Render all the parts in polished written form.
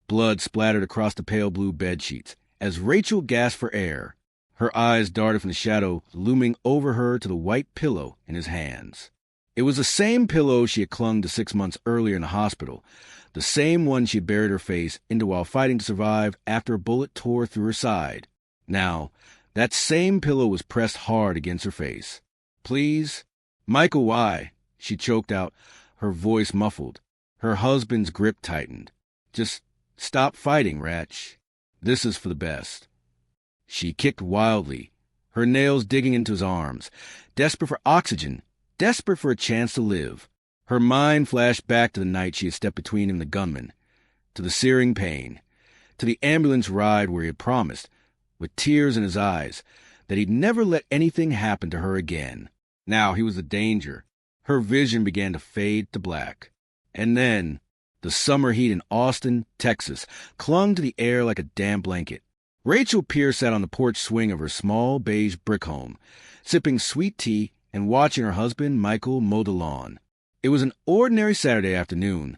Blood splattered across the pale blue bedsheets as Rachel gasped for air. Her eyes darted from the shadow looming over her to the white pillow in his hands. It was the same pillow she had clung to 6 months earlier in the hospital, the same one she had buried her face into while fighting to survive after a bullet tore through her side. Now, that same pillow was pressed hard against her face. "Please?" "Michael, why?" She choked out, her voice muffled. Her husband's grip tightened. "Just stop fighting, Ratch. This is for the best." She kicked wildly, her nails digging into his arms, desperate for oxygen, desperate for a chance to live. Her mind flashed back to the night she had stepped between him and the gunman, to the searing pain, to the ambulance ride where he had promised, with tears in his eyes, that he'd never let anything happen to her again. Now he was the danger. Her vision began to fade to black. And then, the summer heat in Austin, Texas, clung to the air like a damp blanket. Rachel Pierce sat on the porch swing of her small beige brick home, sipping sweet tea and watching her husband, Michael, mow the lawn. It was an ordinary Saturday afternoon.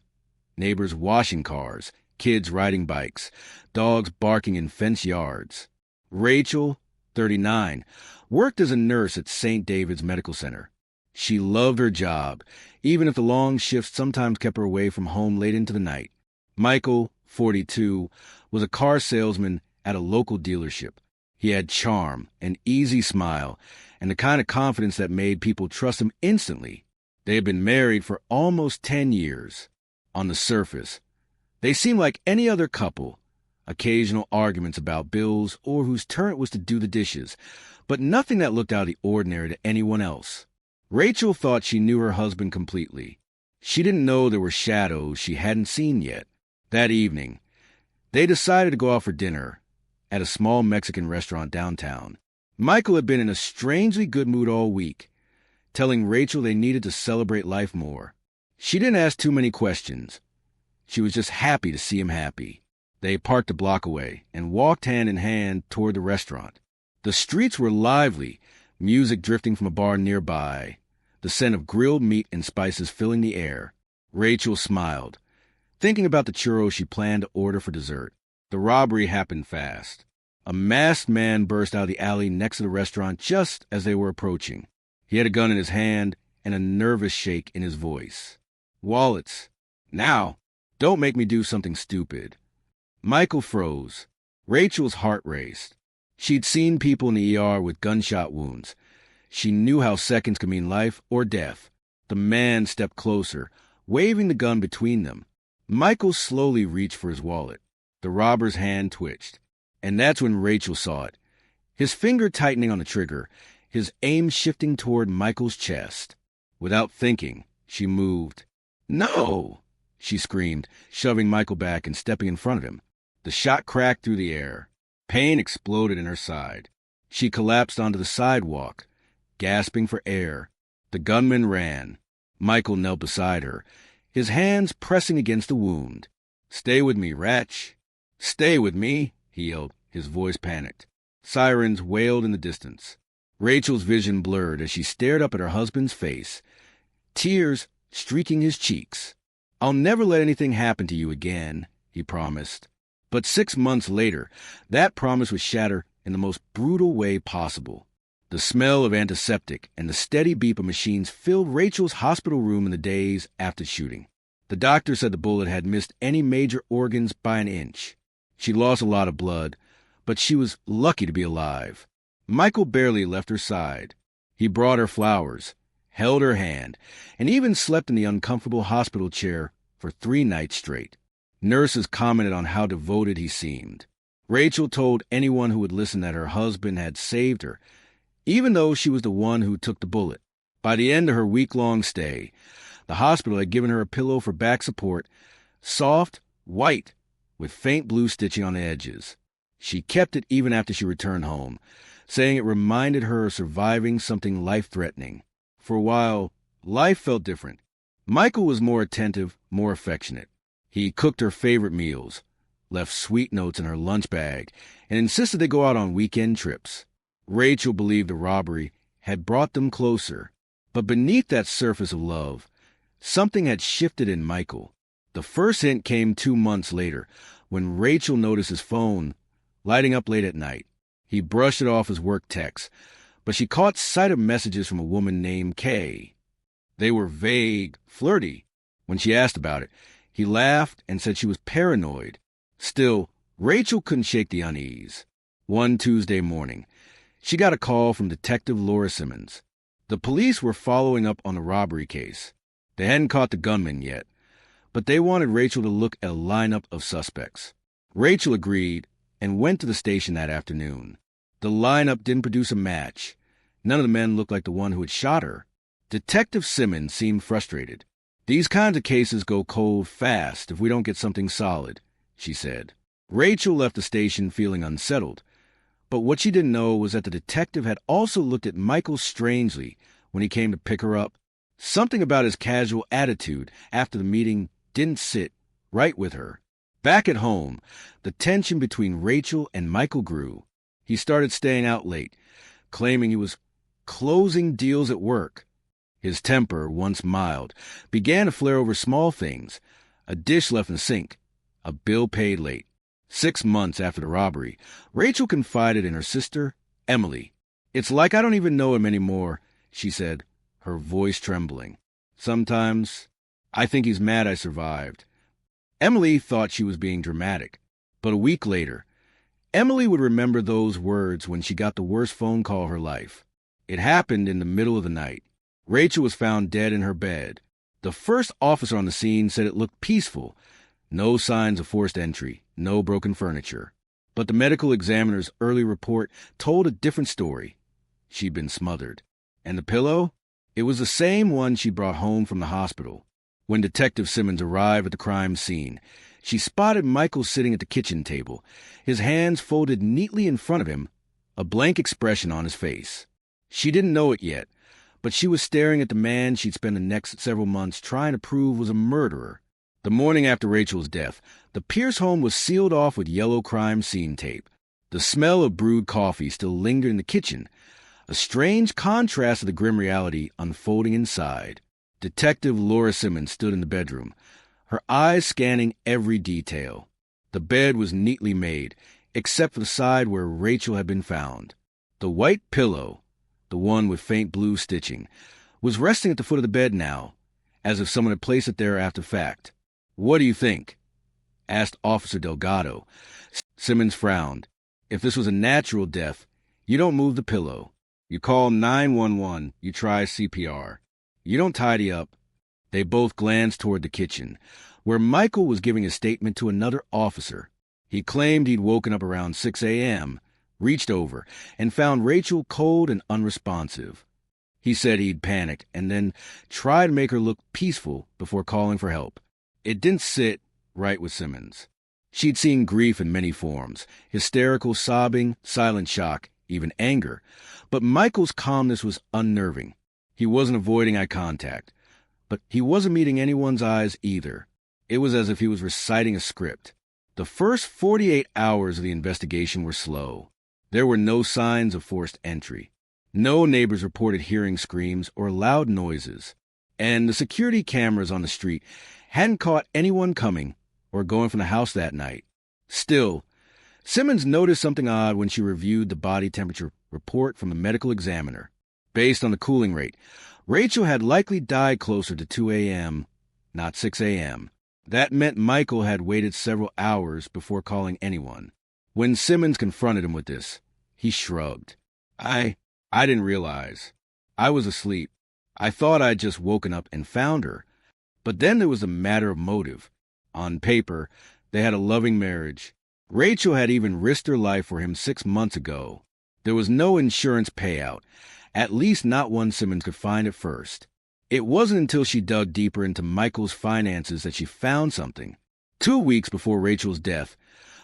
Neighbors washing cars, kids riding bikes, dogs barking in fenced yards. Rachel, 39, worked as a nurse at St. David's Medical Center. She loved her job, even if the long shifts sometimes kept her away from home late into the night. Michael, 42, was a car salesman at a local dealership. He had charm, an easy smile, and the kind of confidence that made people trust him instantly. They had been married for almost 10 years. On the surface, they seemed like any other couple. Occasional arguments about bills or whose turn it was to do the dishes, but nothing that looked out of the ordinary to anyone else. Rachel thought she knew her husband completely. She didn't know there were shadows she hadn't seen yet. That evening, they decided to go out for dinner at a small Mexican restaurant downtown. Michael had been in a strangely good mood all week, telling Rachel they needed to celebrate life more. She didn't ask too many questions. She was just happy to see him happy. They parked a block away and walked hand in hand toward the restaurant. The streets were lively, music drifting from a bar nearby, the scent of grilled meat and spices filling the air. Rachel smiled, thinking about the churros she planned to order for dessert. The robbery happened fast. A masked man burst out of the alley next to the restaurant just as they were approaching. He had a gun in his hand and a nervous shake in his voice. "Wallets. Now, don't make me do something stupid." Michael froze. Rachel's heart raced. She'd seen people in the ER with gunshot wounds. She knew how seconds could mean life or death. The man stepped closer, waving the gun between them. Michael slowly reached for his wallet. The robber's hand twitched. And that's when Rachel saw it. His finger tightening on the trigger, his aim shifting toward Michael's chest. Without thinking, she moved. "No!" she screamed, shoving Michael back and stepping in front of him. The shot cracked through the air. Pain exploded in her side. She collapsed onto the sidewalk, gasping for air. The gunman ran. Michael knelt beside her, his hands pressing against the wound. "Stay with me, Ratch. Stay with me," he yelled, his voice panicked. Sirens wailed in the distance. Rachel's vision blurred as she stared up at her husband's face, tears streaking his cheeks. "I'll never let anything happen to you again," he promised. But 6 months later, that promise was shattered in the most brutal way possible. The smell of antiseptic and the steady beep of machines filled Rachel's hospital room in the days after shooting. The doctor said the bullet had missed any major organs by an inch. She lost a lot of blood, but she was lucky to be alive. Michael barely left her side. He brought her flowers, held her hand, and even slept in the uncomfortable hospital chair for 3 nights straight. Nurses commented on how devoted he seemed. Rachel told anyone who would listen that her husband had saved her, even though she was the one who took the bullet. By the end of her week-long stay, the hospital had given her a pillow for back support, soft, white, with faint blue stitching on the edges. She kept it even after she returned home, saying it reminded her of surviving something life-threatening. For a while, life felt different. Michael was more attentive, more affectionate. He cooked her favorite meals, left sweet notes in her lunch bag, and insisted they go out on weekend trips. Rachel believed the robbery had brought them closer. But beneath that surface of love, something had shifted in Michael. The first hint came 2 months later, when Rachel noticed his phone lighting up late at night. He brushed it off as work texts, but she caught sight of messages from a woman named Kay. They were vague, flirty. When she asked about it, he laughed and said she was paranoid. Still, Rachel couldn't shake the unease. One Tuesday morning, she got a call from Detective Laura Simmons. The police were following up on the robbery case. They hadn't caught the gunman yet, but they wanted Rachel to look at a lineup of suspects. Rachel agreed and went to the station that afternoon. The lineup didn't produce a match. None of the men looked like the one who had shot her. Detective Simmons seemed frustrated. "These kinds of cases go cold fast if we don't get something solid," she said. Rachel left the station feeling unsettled, but what she didn't know was that the detective had also looked at Michael strangely when he came to pick her up. Something about his casual attitude after the meeting didn't sit right with her. Back at home, the tension between Rachel and Michael grew. He started staying out late, claiming he was closing deals at work. His temper, once mild, began to flare over small things: a dish left in the sink, a bill paid late. 6 months after the robbery, Rachel confided in her sister, Emily. "It's like I don't even know him anymore," she said, her voice trembling. "Sometimes I think he's mad I survived." Emily thought she was being dramatic, but a week later, Emily would remember those words when she got the worst phone call of her life. It happened in the middle of the night. Rachel was found dead in her bed. The first officer on the scene said it looked peaceful. No signs of forced entry, no broken furniture. But the medical examiner's early report told a different story. She'd been smothered. And the pillow? It was the same one she brought home from the hospital. When Detective Simmons arrived at the crime scene, she spotted Michael sitting at the kitchen table, his hands folded neatly in front of him, a blank expression on his face. She didn't know it yet, but she was staring at the man she'd spent the next several months trying to prove was a murderer. The morning after Rachel's death, the Pierce home was sealed off with yellow crime scene tape. The smell of brewed coffee still lingered in the kitchen, a strange contrast to the grim reality unfolding inside. Detective Laura Simmons stood in the bedroom, her eyes scanning every detail. The bed was neatly made, except for the side where Rachel had been found. The white pillow, the one with faint blue stitching, was resting at the foot of the bed now, as if someone had placed it there after fact. "What do you think?" asked Officer Delgado. Simmons frowned. "If this was a natural death, you don't move the pillow. You call 911, you try CPR. You don't tidy up." They both glanced toward the kitchen, where Michael was giving a statement to another officer. He claimed he'd woken up around 6 a.m., reached over, and found Rachel cold and unresponsive. He said he'd panicked and then tried to make her look peaceful before calling for help. It didn't sit right with Simmons. She'd seen grief in many forms: hysterical sobbing, silent shock, even anger. But Michael's calmness was unnerving. He wasn't avoiding eye contact, but he wasn't meeting anyone's eyes either. It was as if he was reciting a script. The first 48 hours of the investigation were slow. There were no signs of forced entry. No neighbors reported hearing screams or loud noises, and the security cameras on the street hadn't caught anyone coming or going from the house that night. Still, Simmons noticed something odd when she reviewed the body temperature report from the medical examiner. Based on the cooling rate, Rachel had likely died closer to 2 a.m., not 6 a.m. That meant Michael had waited several hours before calling anyone. When Simmons confronted him with this, he shrugged. I didn't realize. I was asleep. I thought I'd just woken up and found her. But then there was a matter of motive. On paper, they had a loving marriage. Rachel had even risked her life for him 6 months ago. There was no insurance payout, at least not one Simmons could find at first. It wasn't until she dug deeper into Michael's finances that she found something. 2 weeks before Rachel's death,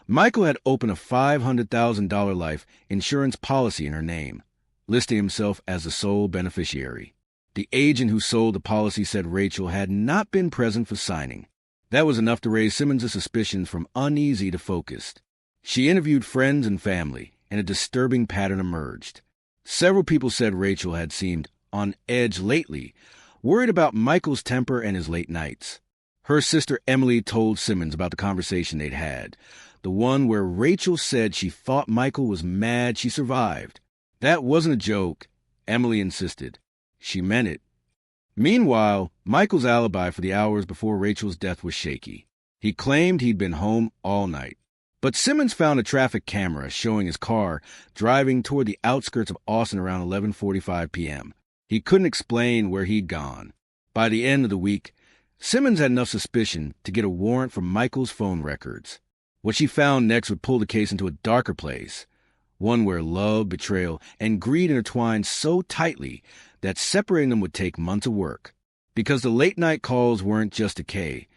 Michael had opened a $500,000 life insurance policy in her name, listing himself as the sole beneficiary. The agent who sold the policy said Rachel had not been present for signing. That was enough to raise Simmons' suspicions from uneasy to focused. She interviewed friends and family, and a disturbing pattern emerged. Several people said Rachel had seemed on edge lately, worried about Michael's temper and his late nights. Her sister Emily told Simmons about the conversation they'd had, the one where Rachel said she thought Michael was mad she survived. That wasn't a joke, Emily insisted. She meant it. Meanwhile, Michael's alibi for the hours before Rachel's death was shaky. He claimed he'd been home all night. But Simmons found a traffic camera showing his car driving toward the outskirts of Austin around 11:45 p.m. He couldn't explain where he'd gone. By the end of the week, Simmons had enough suspicion to get a warrant for Michael's phone records. What she found next would pull the case into a darker place, one where love, betrayal, and greed intertwined so tightly that separating them would take months of work. Because the late-night calls weren't just to Kay,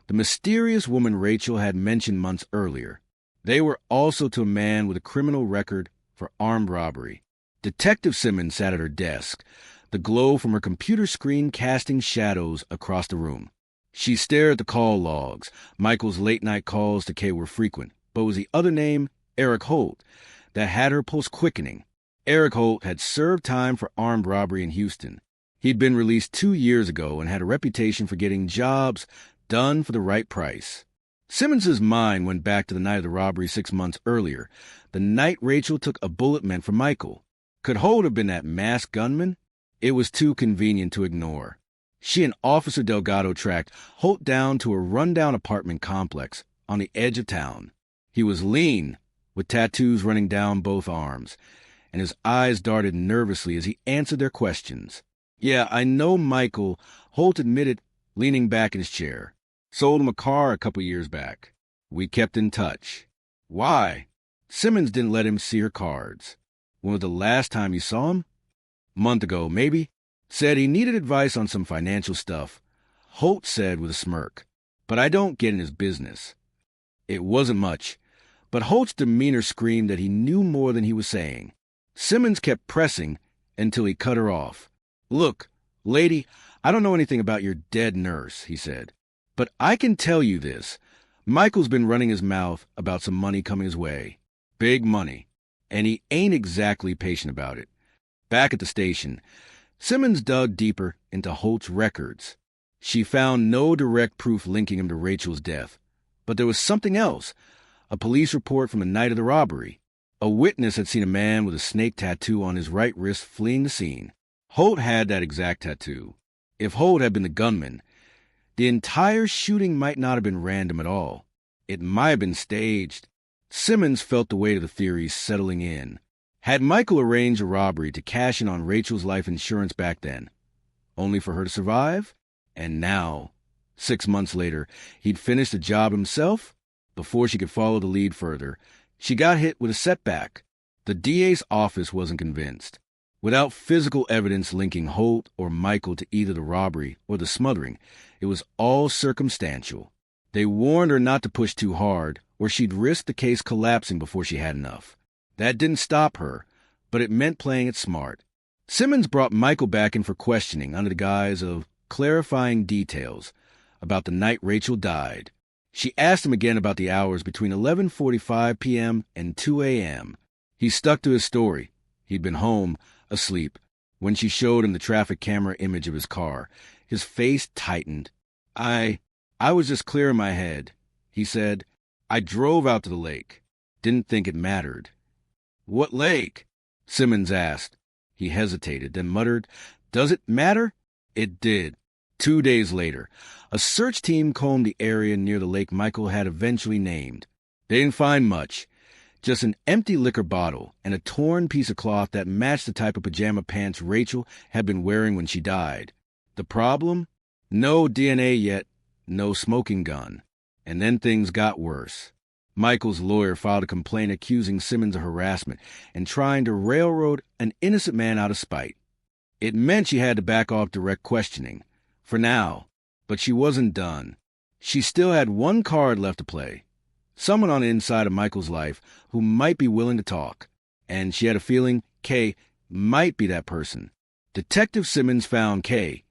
the mysterious woman Rachel had mentioned months earlier. They were also to a man with a criminal record for armed robbery. Detective Simmons sat at her desk, the glow from her computer screen casting shadows across the room. She stared at the call logs. Michael's late-night calls to Kay were frequent, but it was the other name, Eric Holt, that had her pulse quickening. Eric Holt had served time for armed robbery in Houston. He'd been released 2 years ago and had a reputation for getting jobs done for the right price. Simmons's mind went back to the night of the robbery 6 months earlier, the night Rachel took a bullet meant for Michael. Could Holt have been that masked gunman? It was too convenient to ignore. She and Officer Delgado tracked Holt down to a rundown apartment complex on the edge of town. He was lean, with tattoos running down both arms, and his eyes darted nervously as he answered their questions. "Yeah, I know Michael," Holt admitted, leaning back in his chair. "Sold him a car a couple years back. We kept in touch." "Why?" Simmons didn't let him see her cards. "When was the last time you saw him?" "Month ago, maybe. Said he needed advice on some financial stuff." Holt said with a smirk, "But I don't get in his business." It wasn't much, but Holt's demeanor screamed that he knew more than he was saying. Simmons kept pressing until he cut her off. "Look, lady, I don't know anything about your dead nurse," he said. "But I can tell you this. Michael's been running his mouth about some money coming his way. Big money. And he ain't exactly patient about it." Back at the station, Simmons dug deeper into Holt's records. She found no direct proof linking him to Rachel's death. But there was something else. A police report from the night of the robbery. A witness had seen a man with a snake tattoo on his right wrist fleeing the scene. Holt had that exact tattoo. If Holt had been the gunman, the entire shooting might not have been random at all. It might have been staged. Simmons felt the weight of the theories settling in. Had Michael arranged a robbery to cash in on Rachel's life insurance back then, only for her to survive? And now, 6 months later, he'd finished the job himself? Before she could follow the lead further, she got hit with a setback. The DA's office wasn't convinced. Without physical evidence linking Holt or Michael to either the robbery or the smothering, it was all circumstantial. They warned her not to push too hard, or she'd risk the case collapsing before she had enough. That didn't stop her, but it meant playing it smart. Simmons brought Michael back in for questioning under the guise of clarifying details about the night Rachel died. She asked him again about the hours between 11:45 p.m. and 2 a.m. He stuck to his story. He'd been home, asleep, when she showed him the traffic camera image of his car. His face tightened. I was just clearing my head," he said. "I drove out to the lake. Didn't think it mattered." "What lake?" Simmons asked. He hesitated, then muttered, "Does it matter?" It did. 2 days later, a search team combed the area near the lake Michael had eventually named. They didn't find much, just an empty liquor bottle and a torn piece of cloth that matched the type of pajama pants Rachel had been wearing when she died. The problem? No DNA yet, no smoking gun. And then things got worse. Michael's lawyer filed a complaint accusing Simmons of harassment and trying to railroad an innocent man out of spite. It meant she had to back off direct questioning, for now, but she wasn't done. She still had one card left to play. Someone on the inside of Michael's life who might be willing to talk, and she had a feeling Kay might be that person. Detective Simmons found Kay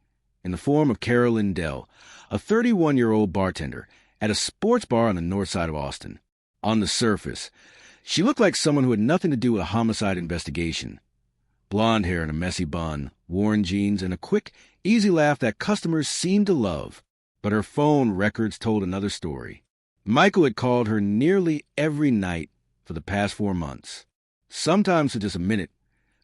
in the form of Carol Lindell, a 31-year-old bartender at a sports bar on the north side of Austin. On the surface, she looked like someone who had nothing to do with a homicide investigation. Blonde hair in a messy bun, worn jeans, and a quick, easy laugh that customers seemed to love. But her phone records told another story. Michael had called her nearly every night for the past 4 months, sometimes for just a minute,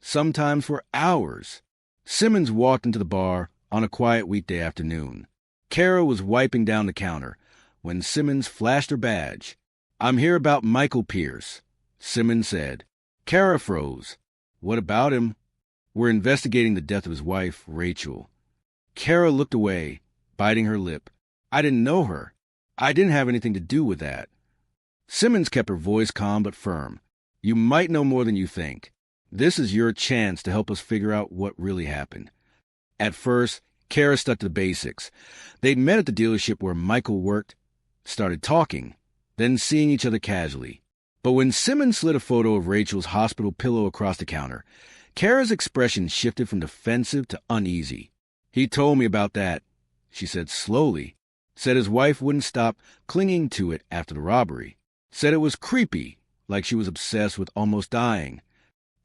sometimes for hours. Simmons walked into the bar on a quiet weekday afternoon. Kara was wiping down the counter when Simmons flashed her badge. "I'm here about Michael Pierce," Simmons said. Kara froze. "What about him?" "We're investigating the death of his wife, Rachel." Kara looked away, biting her lip. "I didn't know her. I didn't have anything to do with that." Simmons kept her voice calm but firm. "You might know more than you think. This is your chance to help us figure out what really happened." At first, Kara stuck to the basics. They'd met at the dealership where Michael worked, started talking, then seeing each other casually. But when Simmons slid a photo of Rachel's hospital pillow across the counter, Kara's expression shifted from defensive to uneasy. "He told me about that," she said slowly. "Said his wife wouldn't stop clinging to it after the robbery. Said it was creepy, like she was obsessed with almost dying."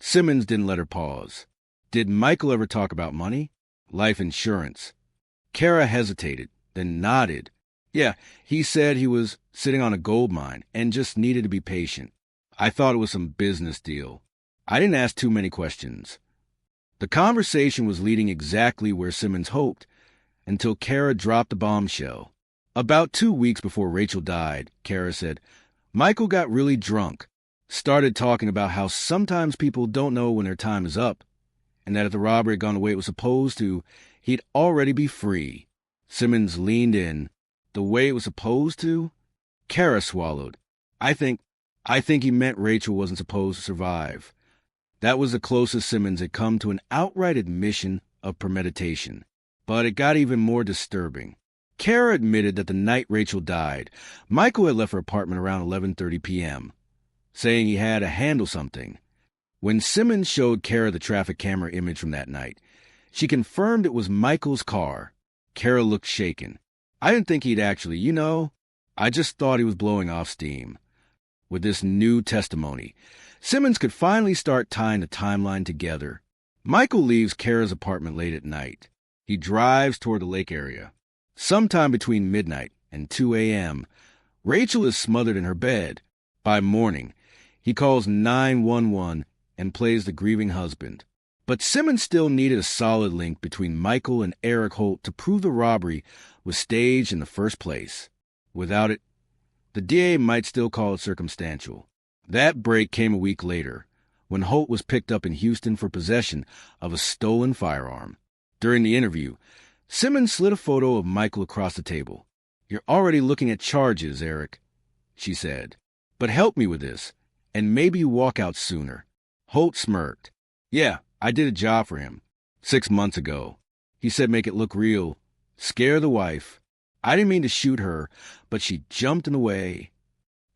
Simmons didn't let her pause. "Did Michael ever talk about money? Life insurance?" Kara hesitated, then nodded. "Yeah, he said he was sitting on a gold mine and just needed to be patient. I thought it was some business deal. I didn't ask too many questions." The conversation was leading exactly where Simmons hoped, until Kara dropped the bombshell. "About 2 weeks before Rachel died," Kara said, "Michael got really drunk, started talking about how sometimes people don't know when their time is up, and that if the robbery had gone the way it was supposed to, he'd already be free." Simmons leaned in. "The way it was supposed to?" Kara swallowed. I think he meant Rachel wasn't supposed to survive." That was the closest Simmons had come to an outright admission of premeditation. But it got even more disturbing. Kara admitted that the night Rachel died, Michael had left her apartment around 11:30 p.m., saying he had to handle something. When Simmons showed Kara the traffic camera image from that night, she confirmed it was Michael's car. Kara looked shaken. "I didn't think he'd actually, I just thought he was blowing off steam." With this new testimony, Simmons could finally start tying the timeline together. Michael leaves Kara's apartment late at night. He drives toward the lake area. Sometime between midnight and 2 a.m., Rachel is smothered in her bed. By morning, he calls 911 and plays the grieving husband. But Simmons still needed a solid link between Michael and Eric Holt to prove the robbery was staged in the first place. Without it, the DA might still call it circumstantial. That break came a week later, when Holt was picked up in Houston for possession of a stolen firearm. During the interview, Simmons slid a photo of Michael across the table. "You're already looking at charges, Eric," she said. "But help me with this, and maybe you walk out sooner." Holt smirked. "Yeah, I did a job for him 6 months ago. He said make it look real, scare the wife. I didn't mean to shoot her, but she jumped in the way."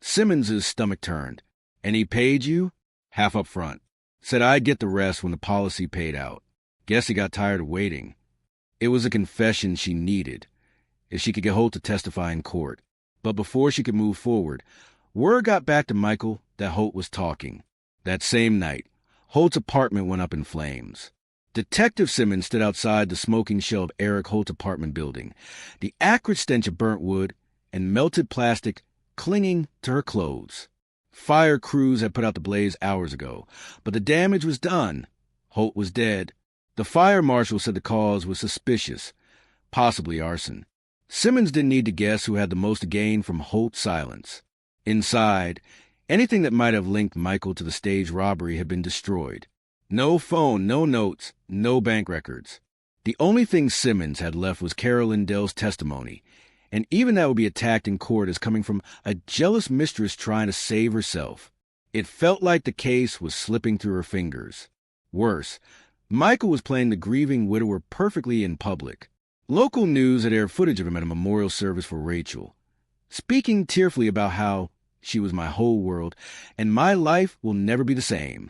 Simmons' stomach turned. "And he paid you?" "Half up front. Said I'd get the rest when the policy paid out. Guess he got tired of waiting." It was a confession she needed, if she could get Holt to testify in court. But before she could move forward, word got back to Michael that Holt was talking. That same night, Holt's apartment went up in flames. Detective Simmons stood outside the smoking shell of Eric Holt's apartment building, the acrid stench of burnt wood and melted plastic clinging to her clothes. Fire crews had put out the blaze hours ago, but the damage was done. Holt was dead. The fire marshal said the cause was suspicious, possibly arson. Simmons didn't need to guess who had the most to gain from Holt's silence. Inside, anything that might have linked Michael to the staged robbery had been destroyed. No phone, no notes, no bank records. The only thing Simmons had left was Carol Lindell's testimony, and even that would be attacked in court as coming from a jealous mistress trying to save herself. It felt like the case was slipping through her fingers. Worse, Michael was playing the grieving widower perfectly in public. Local news had aired footage of him at a memorial service for Rachel, speaking tearfully about how she was my whole world, and my life will never be the same.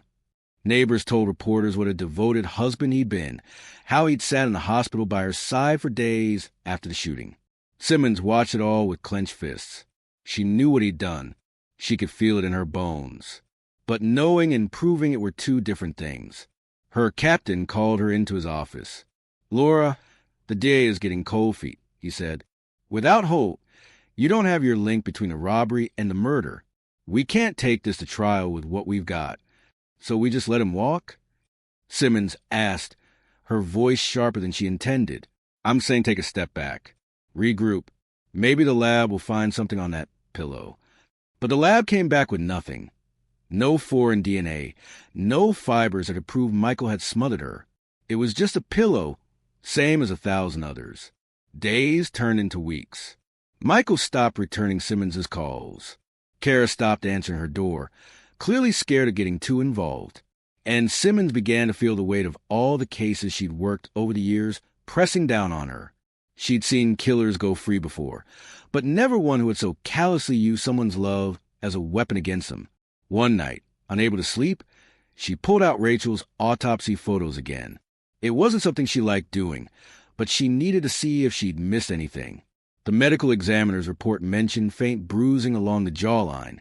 Neighbors told reporters what a devoted husband he'd been, how he'd sat in the hospital by her side for days after the shooting. Simmons watched it all with clenched fists. She knew what he'd done. She could feel it in her bones. But knowing and proving it were two different things. Her captain called her into his office. "Laura, the DA is getting cold feet," he said. Without Holt, you don't have your link between the robbery and the murder. We can't take this to trial with what we've got. So we just let him walk? Simmons asked, her voice sharper than she intended. I'm saying take a step back. Regroup. Maybe the lab will find something on that pillow. But the lab came back with nothing. No foreign DNA. No fibers that could prove Michael had smothered her. It was just a pillow, same as 1,000 others. Days turned into weeks. Michael stopped returning Simmons's calls. Kara stopped answering her door, clearly scared of getting too involved. And Simmons began to feel the weight of all the cases she'd worked over the years pressing down on her. She'd seen killers go free before, but never one who had so callously used someone's love as a weapon against them. One night, unable to sleep, she pulled out Rachel's autopsy photos again. It wasn't something she liked doing, but she needed to see if she'd missed anything. The medical examiner's report mentioned faint bruising along the jawline,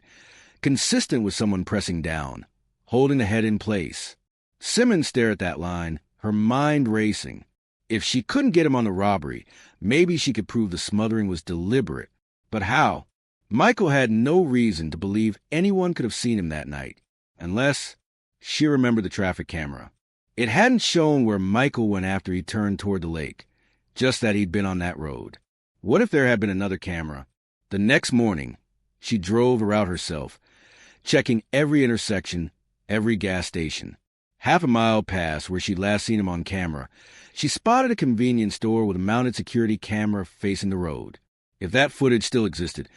consistent with someone pressing down, holding the head in place. Simmons stared at that line, her mind racing. If she couldn't get him on the robbery, maybe she could prove the smothering was deliberate. But how? Michael had no reason to believe anyone could have seen him that night, unless she remembered the traffic camera. It hadn't shown where Michael went after he turned toward the lake, just that he'd been on that road. What if there had been another camera? The next morning, she drove her out herself, checking every intersection, every gas station. Half a mile past where she'd last seen him on camera, she spotted a convenience store with a mounted security camera facing the road. If that footage still existed,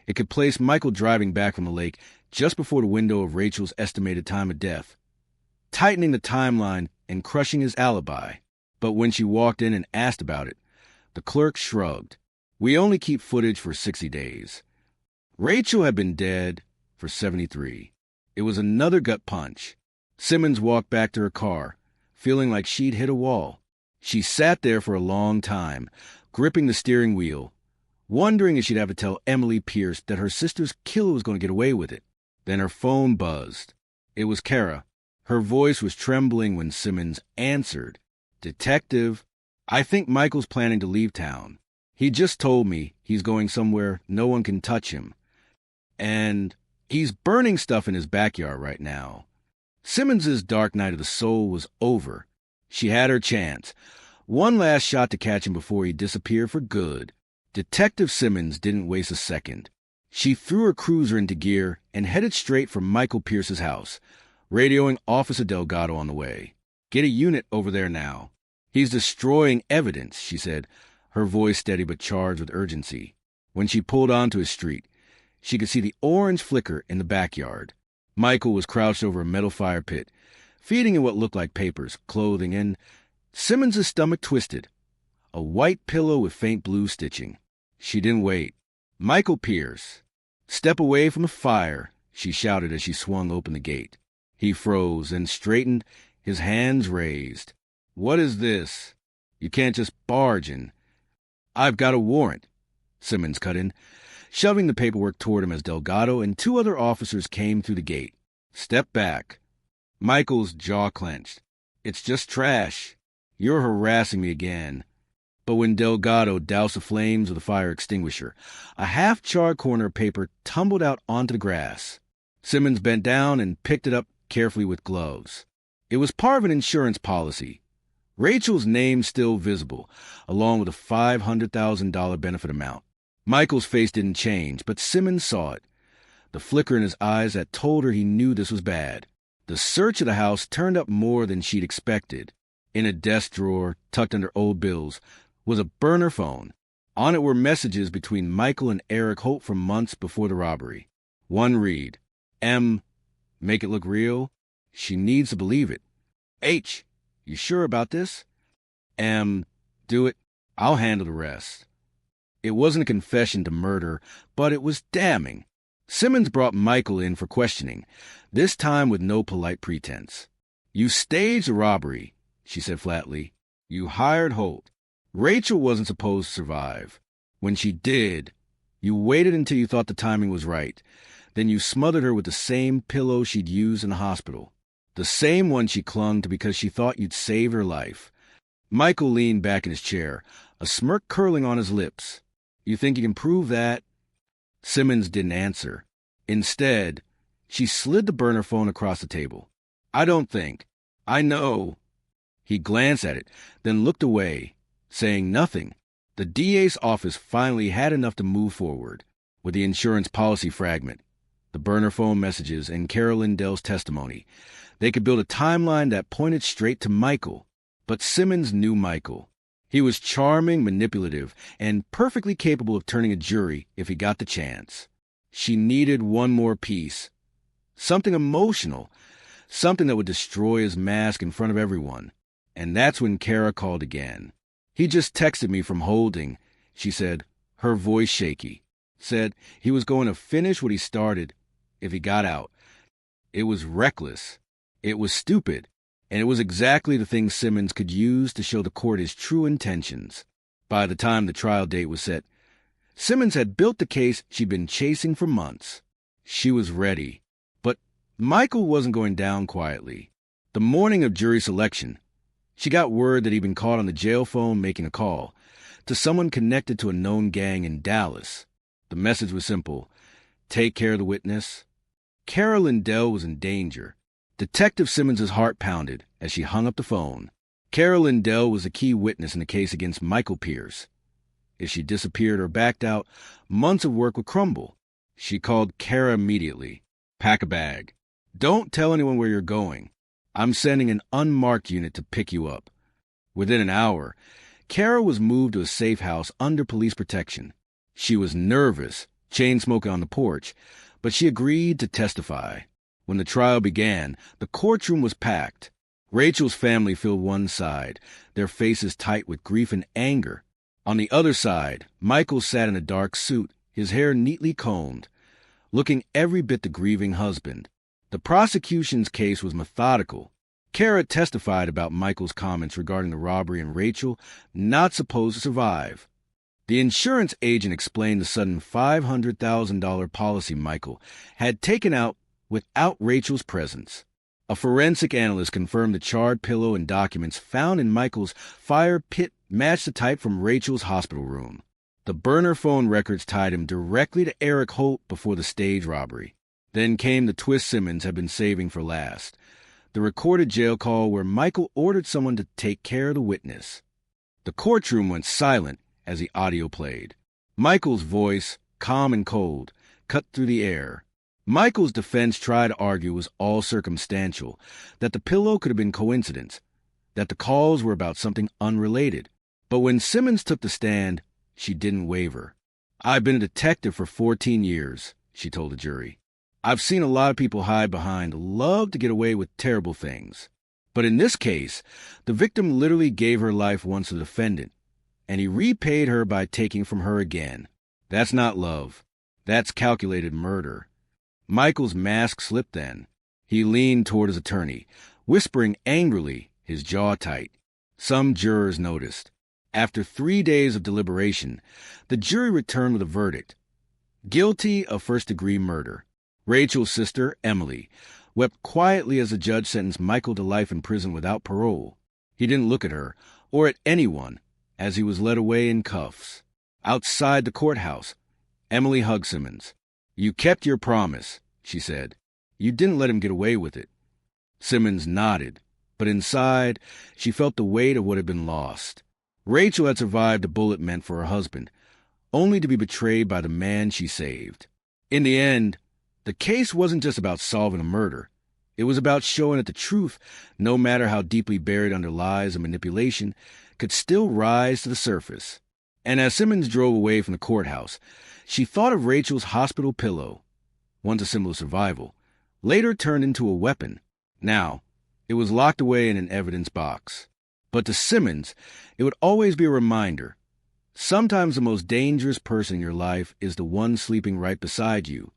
it could place Michael driving back from the lake just before the window of Rachel's estimated time of death, tightening the timeline and crushing his alibi. But when she walked in and asked about it, the clerk shrugged. We only keep footage for 60 days. Rachel had been dead for 73. It was another gut punch. Simmons walked back to her car, feeling like she'd hit a wall. She sat there for a long time, gripping the steering wheel, wondering if she'd have to tell Emily Pierce that her sister's killer was going to get away with it. Then her phone buzzed. It was Kara. Her voice was trembling when Simmons answered. Detective, I think Michael's planning to leave town. He just told me he's going somewhere no one can touch him. And he's burning stuff in his backyard right now. Simmons's dark night of the soul was over. She had her chance. One last shot to catch him before he disappeared for good. Detective Simmons didn't waste a second. She threw her cruiser into gear and headed straight for Michael Pierce's house, radioing Officer Delgado on the way. Get a unit over there now. He's destroying evidence, she said, her voice steady but charged with urgency. When she pulled onto his street, she could see the orange flicker in the backyard. Michael was crouched over a metal fire pit, feeding in what looked like papers, clothing, and Simmons' stomach twisted. A white pillow with faint blue stitching. She didn't wait. Michael Pierce. Step away from the fire, she shouted as she swung open the gate. He froze and straightened, his hands raised. What is this? You can't just barge in. I've got a warrant, Simmons cut in, shoving the paperwork toward him as Delgado and two other officers came through the gate. Step back. Michael's jaw clenched. It's just trash. You're harassing me again. But when Delgado doused the flames with a fire extinguisher, a half-charred corner of paper tumbled out onto the grass. Simmons bent down and picked it up carefully with gloves. It was part of an insurance policy. Rachel's name still visible, along with a $500,000 benefit amount. Michael's face didn't change, but Simmons saw it. The flicker in his eyes that told her he knew this was bad. The search of the house turned up more than she'd expected. In a desk drawer, tucked under old bills, was a burner phone. On it were messages between Michael and Eric Holt from months before the robbery. One read, M, make it look real? She needs to believe it. H, you sure about this? M, do it. I'll handle the rest. It wasn't a confession to murder, but it was damning. Simmons brought Michael in for questioning, this time with no polite pretense. You staged a robbery, she said flatly. You hired Holt. Rachel wasn't supposed to survive. When she did, you waited until you thought the timing was right. Then you smothered her with the same pillow she'd used in the hospital. The same one she clung to because she thought you'd saved her life. Michael leaned back in his chair, a smirk curling on his lips. You think you can prove that? Simmons didn't answer. Instead, she slid the burner phone across the table. I don't think. I know. He glanced at it, then looked away, saying nothing. The DA's office finally had enough to move forward with the insurance policy fragment, the burner phone messages, and Carol Lindell's testimony. They could build a timeline that pointed straight to Michael. But Simmons knew Michael. He was charming, manipulative, and perfectly capable of turning a jury if he got the chance. She needed one more piece. Something emotional. Something that would destroy his mask in front of everyone. And that's when Kara called again. He just texted me from Holding, she said, her voice shaky. Said he was going to finish what he started if he got out. It was reckless. It was stupid. And it was exactly the thing Simmons could use to show the court his true intentions. By the time the trial date was set, Simmons had built the case she'd been chasing for months. She was ready. But Michael wasn't going down quietly. The morning of jury selection, she got word that he'd been caught on the jail phone making a call to someone connected to a known gang in Dallas. The message was simple: take care of the witness. Kara Lindell was in danger. Detective Simmons' heart pounded as she hung up the phone. Kara Lindell was a key witness in the case against Michael Pierce. If she disappeared or backed out, months of work would crumble. She called Kara immediately. Pack a bag. Don't tell anyone where you're going. I'm sending an unmarked unit to pick you up. Within an hour, Kara was moved to a safe house under police protection. She was nervous, chain-smoking on the porch, but she agreed to testify. When the trial began, the courtroom was packed. Rachel's family filled one side, their faces tight with grief and anger. On the other side, Michael sat in a dark suit, his hair neatly combed, looking every bit the grieving husband. The prosecution's case was methodical. Kara testified about Michael's comments regarding the robbery and Rachel not supposed to survive. The insurance agent explained the sudden $500,000 policy Michael had taken out without Rachel's presence. A forensic analyst confirmed the charred pillow and documents found in Michael's fire pit matched the type from Rachel's hospital room. The burner phone records tied him directly to Eric Holt before the stage robbery. Then came the twist Simmons had been saving for last, the recorded jail call where Michael ordered someone to take care of the witness. The courtroom went silent as the audio played. Michael's voice, calm and cold, cut through the air. Michael's defense tried to argue it was all circumstantial, that the pillow could have been coincidence, that the calls were about something unrelated. But when Simmons took the stand, she didn't waver. I've been a detective for 14 years, she told the jury. I've seen a lot of people hide behind, love to get away with terrible things. But in this case, the victim literally gave her life once to the defendant, and he repaid her by taking from her again. That's not love. That's calculated murder. Michael's mask slipped then. He leaned toward his attorney, whispering angrily, his jaw tight. Some jurors noticed. After 3 days of deliberation, the jury returned with a verdict. Guilty of first-degree murder. Rachel's sister, Emily, wept quietly as the judge sentenced Michael to life in prison without parole. He didn't look at her, or at anyone, as he was led away in cuffs. Outside the courthouse, Emily hugged Simmons. You kept your promise, she said. You didn't let him get away with it. Simmons nodded, but inside, she felt the weight of what had been lost. Rachel had survived a bullet meant for her husband, only to be betrayed by the man she saved. In the end, the case wasn't just about solving a murder. It was about showing that the truth, no matter how deeply buried under lies and manipulation, could still rise to the surface. And as Simmons drove away from the courthouse, she thought of Rachel's hospital pillow, once a symbol of survival, later turned into a weapon. Now, it was locked away in an evidence box. But to Simmons, it would always be a reminder. Sometimes the most dangerous person in your life is the one sleeping right beside you.